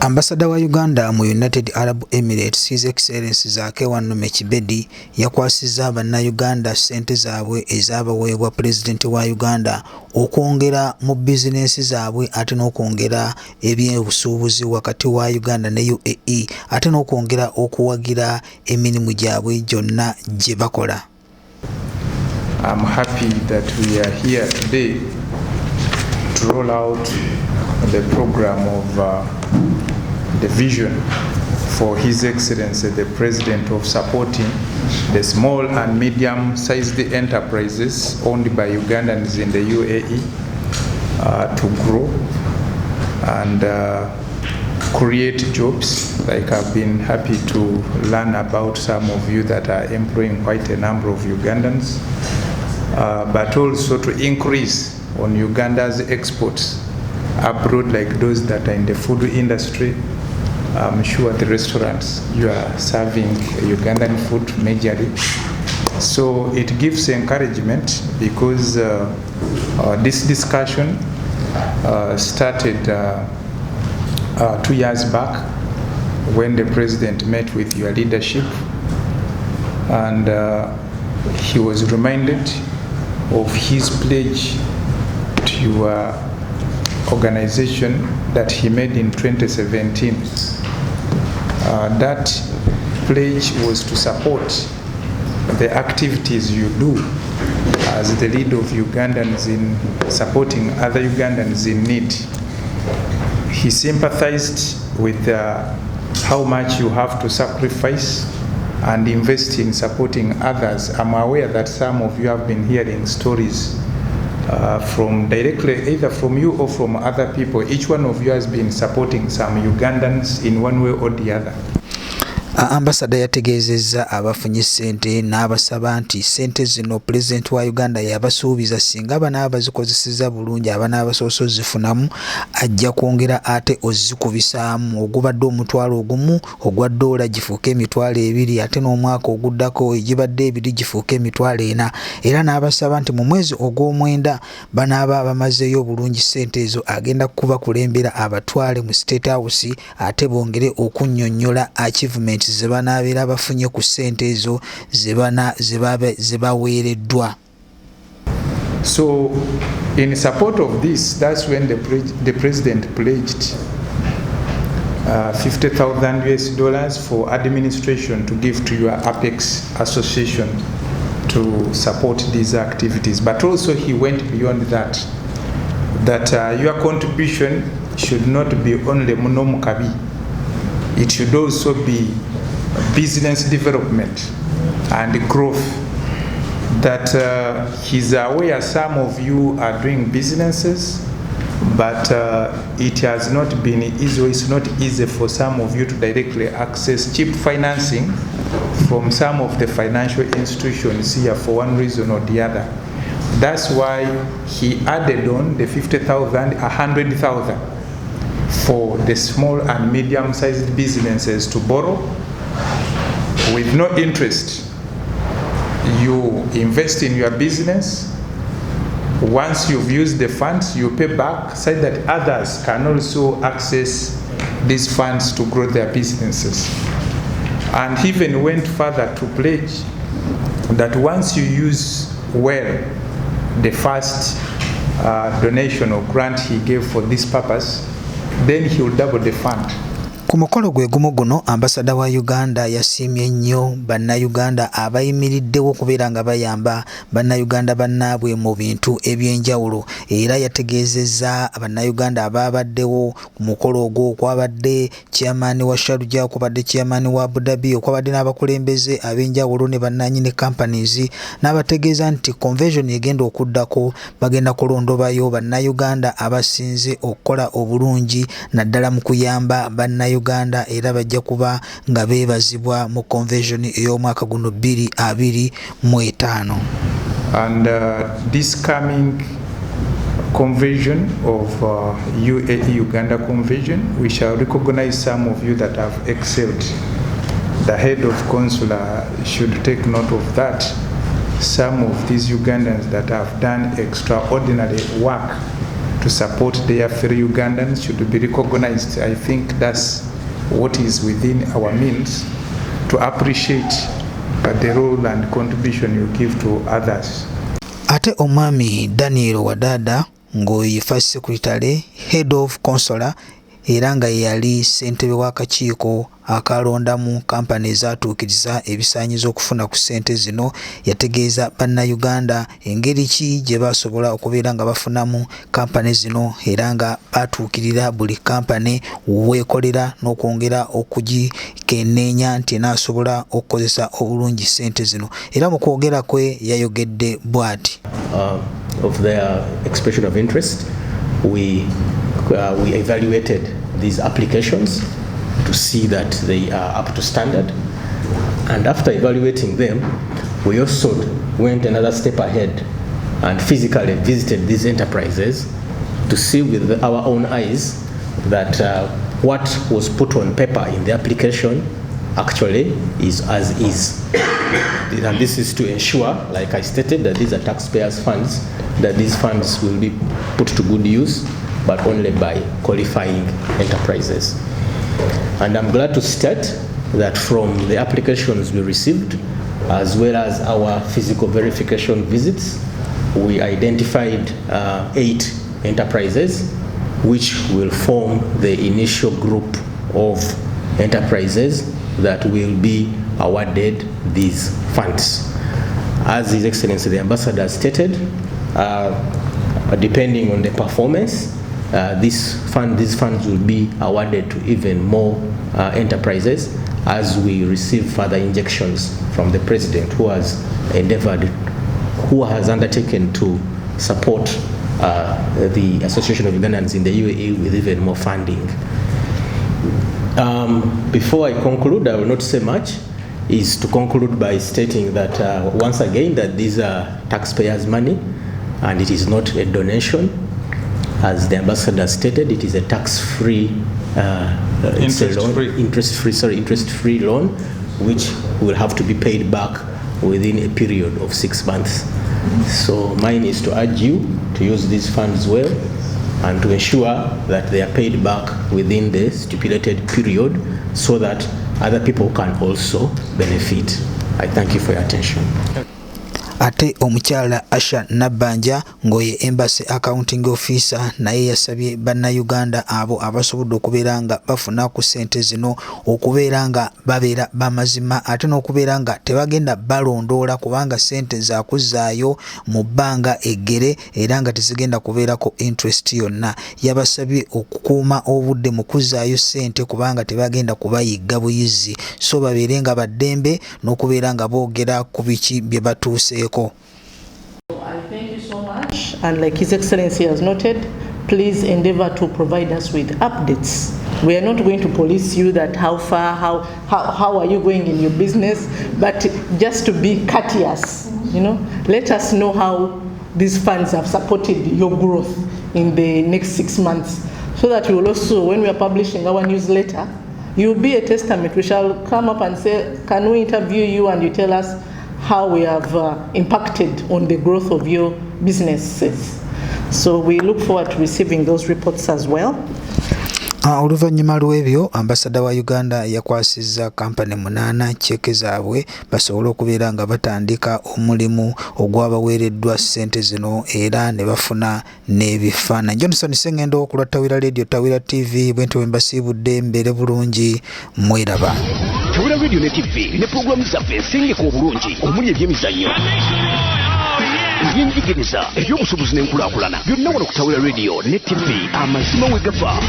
Ambassador wa Uganda mu United Arab Emirates His Excellency Zaake Wanome Kibedi yakwasizza bannayuganda ssente zaabwe ezaabaweebwa President wa Uganda okwongera mu bizinensi zaabwe ate n'okwongera ebyobusuubuzi wakati wa Uganda ne UAE ate n'okwongera okuwagira emirimu gyabwe gyonna gye bakola. I'm happy that we are here today to roll out the program of the vision for His Excellency the President of supporting the small and medium-sized enterprises owned by Ugandans in the UAE to grow and create jobs. Like I've been happy to learn about some of you that are employing quite a number of Ugandans, but also to increase on Uganda's exports abroad, like those that are in the food industry. I'm sure the restaurants, you are serving Ugandan food majorly. So it gives encouragement because this discussion started 2 years back when the President met with your leadership, and he was reminded of his pledge to your organization that he made in 2017. That pledge was to support the activities you do as the leader of Ugandans in supporting other Ugandans in need. He sympathized with how much you have to sacrifice and invest in supporting others. I'm aware that some of you have been hearing stories from directly either from you or from other people. Each one of you has been supporting some Ugandans in one way or the other. Ambassador yategeezezza abafunye ssente n'abasaba nti ssente zino President wa Uganda yabasuubiza singa banaabazikozeseza bulungi abanaabasoose ozifunamu ajja kwongera ate ozikubisaamu ogubadde omutwalo ogumu ogwa $, gifuuke emitwalo 2 ate n'omwaka oguddako egibadde 2 gifuuke emitwalo 4 era n'abasaba nti mu mwezi ogw'omwenda banaaba bamazeeyo bulungi ssente ezo agenda kubakulembera abatwale mu State House ate bongere okunnyonnyola achievement zebanaabera bafunye ku ssente ezo zebaweereddwa. So in support of this, that's when the President pledged $50,000 for administration to give to your Apex Association to support these activities. But also he went beyond that, your contribution should not be only munomukabi. It should also be business development and growth. That he's aware some of you are doing businesses, but it has not been easy. It's not easy for some of you to directly access cheap financing from some of the financial institutions here for one reason or the other. That's why he added on the 50,000, 100,000 for the small and medium-sized businesses to borrow with no interest. You invest in your business. Once you've used the funds, you pay back so that others can also access these funds to grow their businesses. And he even went further to pledge that once you use well the first donation or grant he gave for this purpose, then he will double the fund. Ku mukolo gwe gumu guno Ambassador wa Uganda yasiimye nnyo bannayuganda abayimiriddewo okubeera nga bayamba bannayuganda bannaabwe mu bintu eby'enjawulo era yategeezezza bannayuganda abaabaddewo ku mukolo ogwo okwabadde chairman wa Sharjah, okwabadde chairman wa Abu Dhabi, okwabadde n'abakulembeze ab'enjawulo ne bannanyini companies n'abategeeza nti convention egenda okuddako bagenda kulondobayo bannayuganda abasinze okukola obulungi naddala mu kuyamba bannayuganda era bajja kuba nga beebazibwa mu convention ey'omwaka guno 2025. And this coming convention of UAE Uganda convention, we shall recognize some of you that have excelled. The head of consular should take note of that. Some of these Ugandans that have done extraordinary work to support their fellow Ugandans should be recognized. I think that's what is within our means to appreciate the role and contribution you give to others. Ate omwami Daniel Wadada ng'oye First Secretary Head of Consular era nga yali ssentebe w'akakiiko akalondamu kampani ezatuukiriza ebisaanyizo okufuna ku ssente zino yategeeza bannayuganda engeri ki gye basobola okubeera nga bafunamu kampani zino era nga batuukirira buli kampani weekolera n'okwongera okugikenneenya nti enaasobola okukozesa obulungi ssente zino era mu kwogera kwe yayogedde bw'ati. Of their expression of interest, we evaluated these applications to see that they are up to standard, and after evaluating them, we also went another step ahead and physically visited these enterprises to see with our own eyes that what was put on paper in the application actually is as is. And this is to ensure, like I stated, that these are taxpayers' funds, that these funds will be put to good use, but only by qualifying enterprises. And I'm glad to state that from the applications we received, as well as our physical verification visits, we identified 8 enterprises which will form the initial group of enterprises that will be awarded these funds. As His Excellency the Ambassador stated, depending on the performance, these funds will be awarded to even more enterprises as we receive further injections from the President, who has undertaken to support the Association of Ugandans in the UAE with even more funding. Before I conclude, I will not say much, is to conclude by stating that once again that these are taxpayers' money and it is not a donation. As the Ambassador stated, it is a tax-free, interest-free loan, which will have to be paid back within a period of 6 months. So mine is to urge you to use these funds well and to ensure that they are paid back within the stipulated period so that other people can also benefit. I thank you for your attention. Ate omukyala Asha Nabanja ng'oye Embassy Accounting Officer naye yasabye bannayuganda abo abasobodde okubeera nga bafuna ku ssente zino okubeera nga babeera bamazima ate n'okubeera nga tebagenda balondoola kubanga ssente za kuzzaayo mu bbanga eggere era nga tezigenda kubeerako interest yonna. Yabasabye okukuuma obudde mu kuzzaayo ssente kubanga tebagenda kubayigga buyizzi, so babeere nga baddembe n'okubeera nga boogera ku biki bye batuuseeko. I thank you so much, and like His Excellency has noted, please endeavor to provide us with updates. We are not going to police you that how far, how are you going in your business, but just to be courteous, let us know how these funds have supported your growth in the next 6 months, so that we will also, when we are publishing our newsletter, you will be a testament. We shall come up and say, can we interview you, and you tell us how we have impacted on the growth of your businesses. So we look forward to receiving those reports as well. Oluvannyuma lw'ebyo ambasada wa Uganda yakwasizza kampani 8 cheeke zaabwe basobole okubeera nga batandika omulimu ogwabaweereddwa ssente zino era ne bafuna n'ebifaananyi. Johnson Sengendo okulwa Tawira Radio Tawira TV bwentyo mbasiibudde mbeere bulungi mweraba. Tawira Radio ne TV ne programu zaffe ensengeka obulungi omuli ebyemizannyo ebyenjigiriza ebyobusobozi n'enkulaakulana byonna wano ku Tawira Radio ne TV amazima we gava.